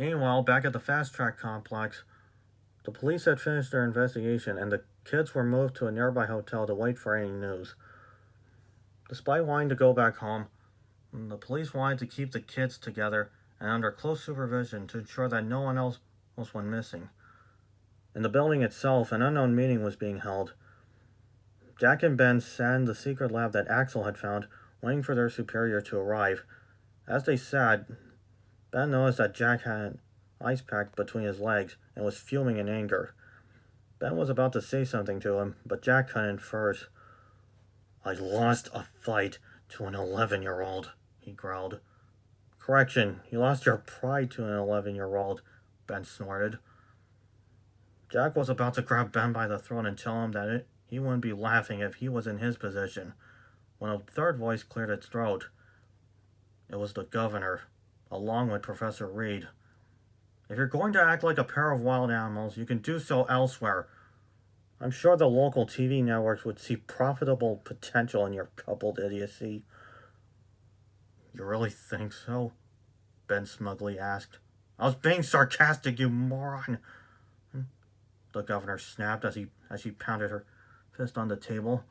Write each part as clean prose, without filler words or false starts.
Meanwhile, back at the Fast Track complex, the police had finished their investigation and the kids were moved to a nearby hotel to wait for any news. Despite wanting to go back home, the police wanted to keep the kids together and under close supervision to ensure that no one else went missing. In the building itself, an unknown meeting was being held. Jack and Ben sat in the secret lab that Axel had found, waiting for their superior to arrive. As they sat, Ben noticed that Jack had an ice pack between his legs and was fuming in anger. Ben was about to say something to him, but Jack cut in first. "I lost a fight to an 11-year-old, he growled. "Correction, you lost your pride to an 11-year-old, Ben snorted. Jack was about to grab Ben by the throat and tell him that he wouldn't be laughing if he was in his position, when a third voice cleared its throat. It was the governor, along with Professor Reed. "If you're going to act like a pair of wild animals, you can do so elsewhere. I'm sure the local TV networks would see profitable potential in your coupled idiocy." "You really think so?" Ben smugly asked. "I was being sarcastic, you moron," the governor snapped as she pounded her fist on the table.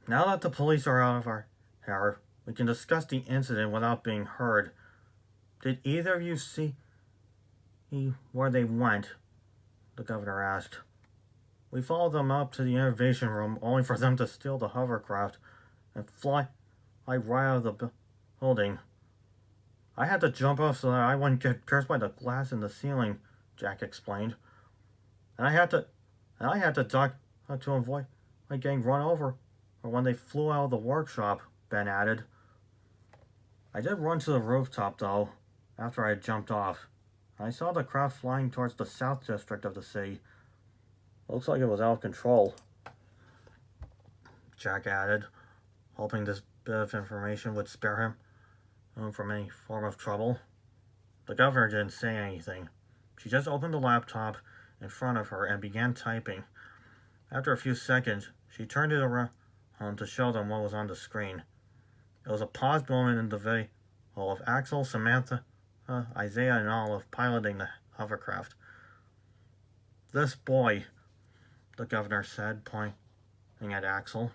"Now that the police are out of our hair, we can discuss the incident without being heard. Did either of you see where they went?" the governor asked. "We followed them up to the innovation room, only for them to steal the hovercraft and fly right out of the building. I had to jump off so that I wouldn't get pierced by the glass in the ceiling," Jack explained. And I had to duck to avoid getting run over when they flew out of the workshop," Ben added. "I did run to the rooftop, though, after I had jumped off. I saw the craft flying towards the south district of the city. Looks like it was out of control," Jack added, hoping this bit of information would spare him from any form of trouble. The governor didn't say anything. She just opened the laptop in front of her and began typing. After a few seconds, she turned it around to show them what was on the screen. It was a paused moment in the video of Axel, Samantha, Isaiah, and Olive piloting the hovercraft. "This boy," the governor said, pointing at Axel.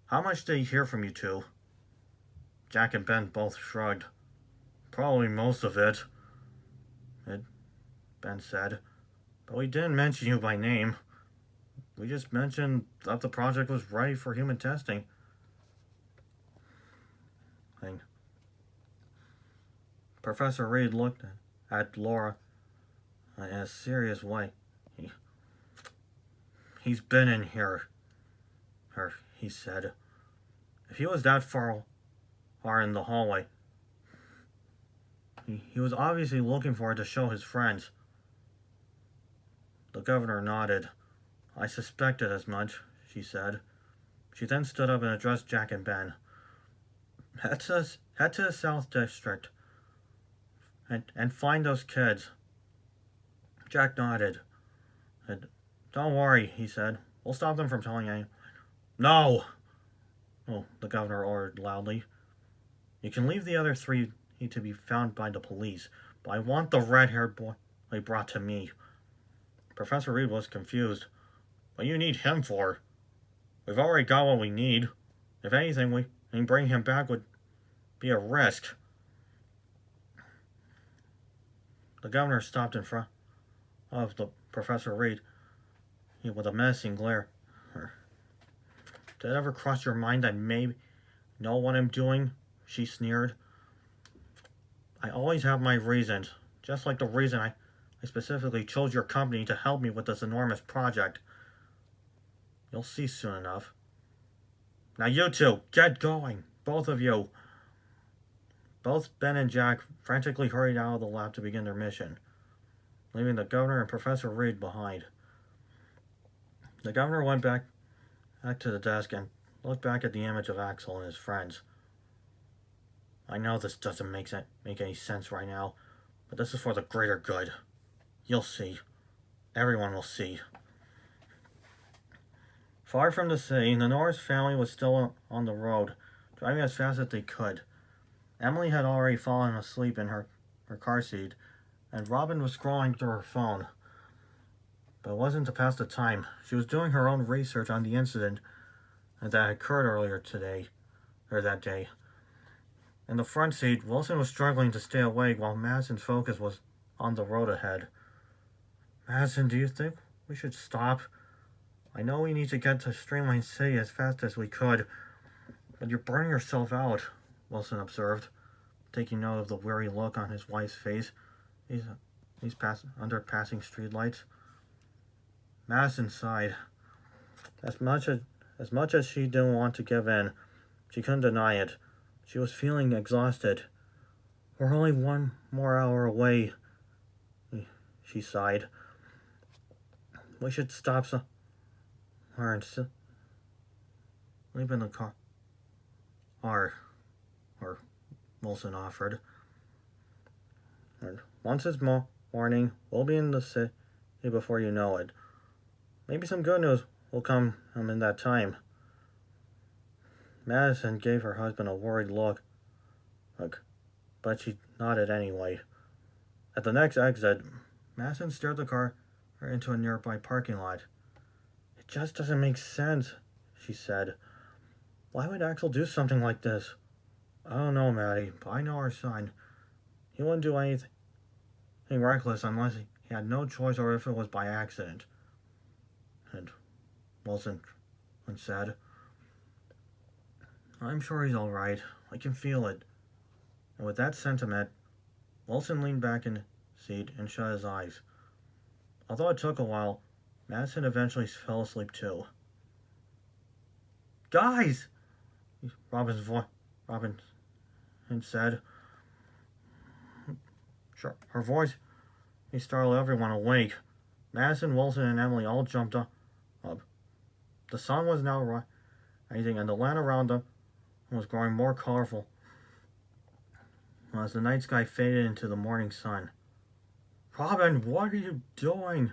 "How much did he hear from you two?" Jack and Ben both shrugged. "Probably most of it," Ben said. "But we didn't mention you by name. We just mentioned that the project was ready for human testing." Professor Reed looked at Laura in a serious way. "He's been in here," he said. "If he was that far in the hallway, he was obviously looking for it to show his friends." The governor nodded. "I suspected as much," she said. She then stood up and addressed Jack and Ben. Head to the South District and find those kids." Jack nodded. "Don't worry," he said. "We'll stop them from telling anyone." "No!" The governor ordered loudly. "You can leave the other three to be found by the police, but I want the red-haired boy brought to me." Professor Reed was confused. "What do you need him for? We've already got what we need. If anything, we can bring him back would be a risk." The governor stopped in front of the Professor Reed with a menacing glare. "Did it ever cross your mind that maybe know what I'm doing?" she sneered. "I always have my reasons, just like the reason I specifically chose your company to help me with this enormous project. You'll see soon enough. Now you two, get going, both of you." Both Ben and Jack frantically hurried out of the lab to begin their mission, leaving the governor and Professor Reed behind. The governor went back to the desk and looked back at the image of Axel and his friends. "I know this doesn't make any sense right now, but this is for the greater good. You'll see. Everyone will see." Far from the city, the Norris family was still on the road, driving as fast as they could. Emily had already fallen asleep in her car seat, and Robin was scrolling through her phone. But it wasn't to pass the time. She was doing her own research on the incident that occurred earlier that day. In the front seat, Wilson was struggling to stay awake while Madison's focus was on the road ahead. Madison, do you think we should stop? I know we need to get to Streamline City as fast as we could, but you're burning yourself out, Wilson observed, taking note of the weary look on his wife's face. He's under passing streetlights. Madison sighed. As much as she didn't want to give in, she couldn't deny it. She was feeling exhausted. We're only one more hour away, she sighed. We should stop somewhere and sleep in the car. Or Wilson offered. And once it's morning, we'll be in the city before you know it. Maybe some good news will come in that time. Madison gave her husband a worried look, but she nodded anyway. At the next exit, Madison steered the car into a nearby parking lot. It just doesn't make sense, she said. Why would Axel do something like this? I don't know, Maddie, but I know our son. He wouldn't do anything reckless unless he had no choice or if it was by accident. And Wilson said, I'm sure he's all right. I can feel it. And with that sentiment, Wilson leaned back in the seat and shut his eyes. Although it took a while, Madison eventually fell asleep too. Guys! Robin said. Sure, her voice startled everyone awake. Madison, Wilson, and Emily all jumped up. The sun was now rising, and the land around them was growing more colorful as the night sky faded into the morning sun. Robin, what are you doing?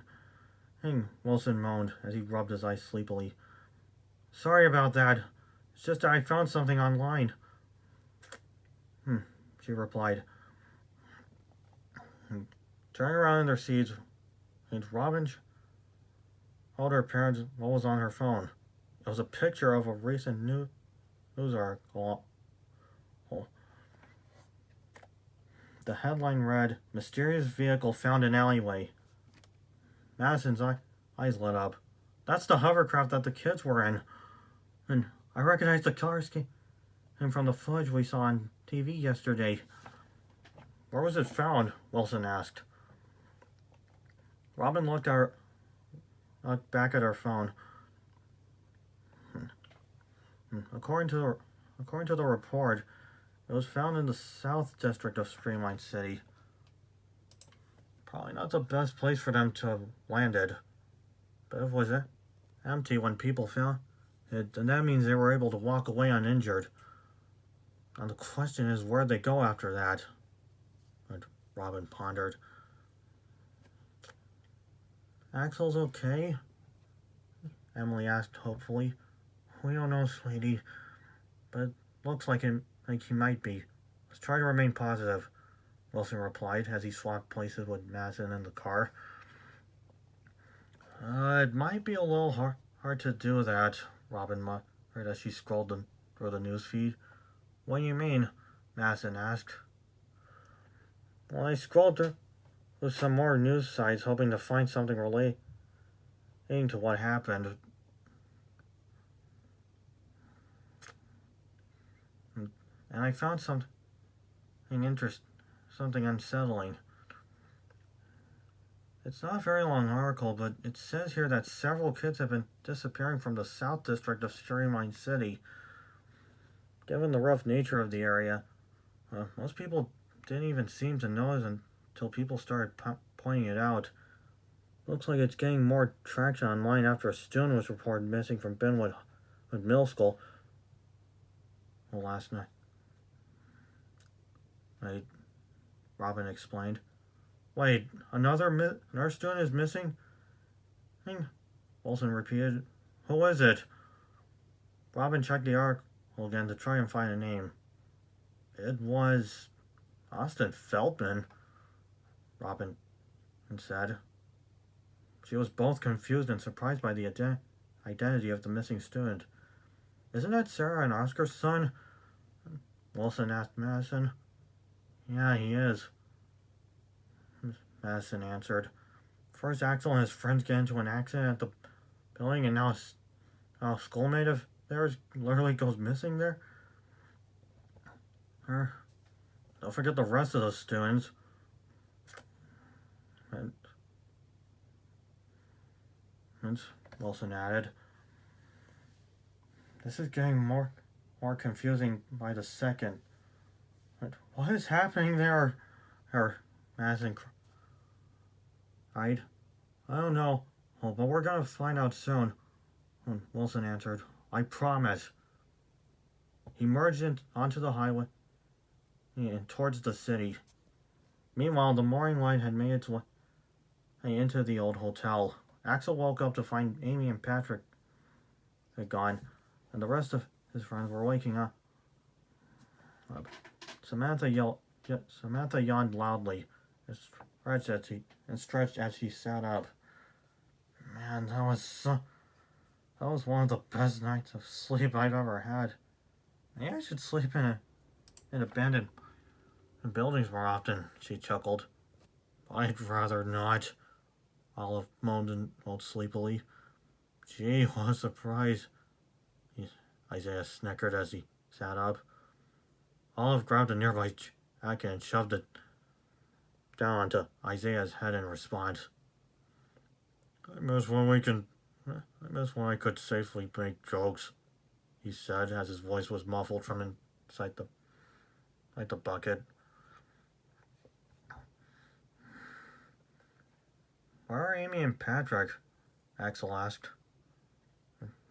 Wilson moaned as he rubbed his eyes sleepily. Sorry about that. It's just that I found something online. She replied. Turning around in their seats, Robin told her parents what was on her phone. It was a picture of a recent news article. The headline read, Mysterious Vehicle Found in Alleyway. Madison's eyes lit up. That's the hovercraft that the kids were in. And I recognize the car came from the footage we saw on TV yesterday. Where was it found? Wilson asked. Robin looked back at her phone. According to the report, it was found in the South District of Streamline City. Probably not the best place for them to have landed. But if it was empty when people found it, then that means they were able to walk away uninjured. And the question is, where'd they go after that? And Robin pondered. Axel's okay? Emily asked hopefully. We don't know, sweetie, but it looks like he might be. Let's try to remain positive, Wilson replied as he swapped places with Madison in the car. It might be a little hard to do that, Robin muttered as she scrolled through the news feed. What do you mean? Madison asked. Well, I scrolled through some more news sites hoping to find something relating to what happened. And I found something unsettling. It's not a very long article, but it says here that several kids have been disappearing from the South District of Streamline City. Given the rough nature of the area, most people didn't even seem to notice until people started pointing it out. Looks like it's getting more traction online after a student was reported missing from Benwood Middle School last night. Robin explained. Wait, another student is missing? Wilson repeated. Who is it? Robin checked the article again to try and find a name. It was Austin Feldman, Robin said. She was both confused and surprised by the identity of the missing student. Isn't that Sarah and Oscar's son? Wilson asked Madison. Yeah, he is, Madison answered. First, Axel and his friends get into an accident at the building, and now a schoolmate of theirs literally goes missing there. Don't forget the rest of the students. And Wilson added. This is getting more confusing by the second. What is happening there? Madison cried. I don't know, but we're gonna find out soon, Wilson answered. I promise. He merged onto the highway and towards the city. Meanwhile, the mooring line had made its way into the old hotel. Axel woke up to find Amy and Patrick had gone, and the rest of his friends were waking up. Samantha yawned loudly and stretched as she sat up. Man, that was one of the best nights of sleep I've ever had. Maybe I should sleep in abandoned buildings more often, she chuckled. I'd rather not, Olive moaned sleepily. Gee, what a surprise, Isaiah snickered as he sat up. Olive grabbed a nearby jacket and shoved it down onto Isaiah's head in response. I miss when I could safely make jokes, he said as his voice was muffled from inside the bucket. Where are Amy and Patrick? Axel asked.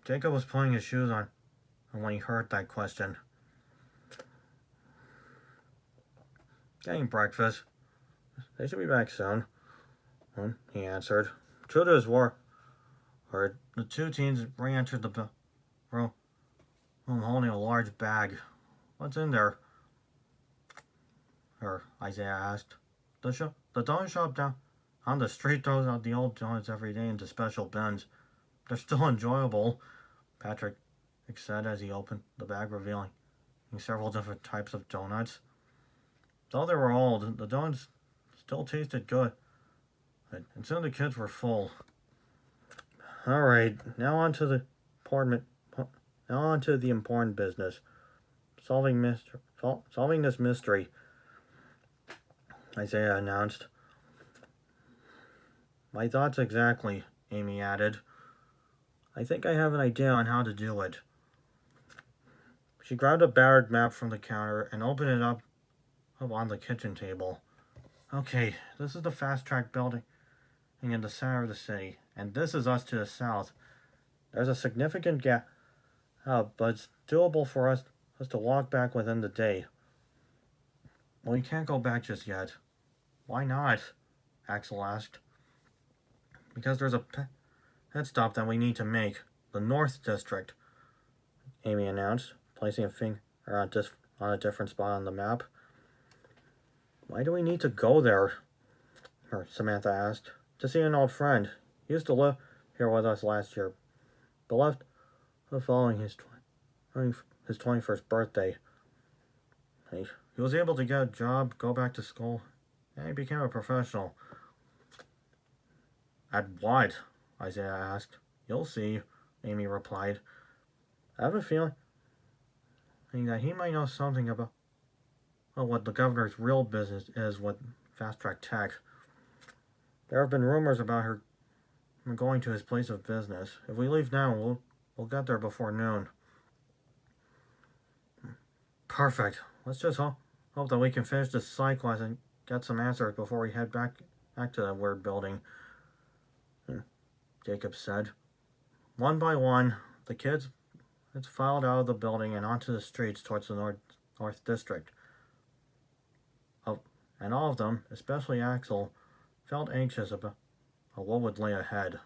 Jacob was putting his shoes on when he heard that question. Getting breakfast. They should be back soon, he answered. True to his word, the two teens re-entered the room holding a large bag. What's in there? Isaiah asked. The donut shop down on the street throws out the old donuts every day into special bins. They're still enjoyable, Patrick said as he opened the bag, revealing several different types of donuts. Though they were old, the donuts still tasted good, and soon the kids were full. All right, now on to the important business. Solving this mystery, Isaiah announced. My thoughts exactly, Amy added. I think I have an idea on how to do it. She grabbed a battered map from the counter and opened it up on the kitchen table. Okay, this is the fast track building in the center of the city, and this is us to the south. There's a significant gap, but it's doable for us to walk back within the day. Well, you can't go back just yet. Why not? Axel asked. Because there's a pit stop that we need to make. The North District, Amy announced, placing a finger on a different spot on the map. Why do we need to go there? Samantha asked. To see an old friend. He used to live here with us last year, but left following his 21st birthday. He was able to get a job, go back to school, and he became a professional. At what? Isaiah asked. You'll see, Amy replied. I have a feeling that he might know something about what the governor's real business is with Fast Track Tech. There have been rumors about her going to his place of business. If we leave now, we'll get there before noon. Perfect. Let's just hope that we can finish this psych class and get some answers before we head back to that weird building, Jacob said. One by one, the kids filed out of the building and onto the streets towards the North District. And all of them, especially Axel, felt anxious about what would lay ahead.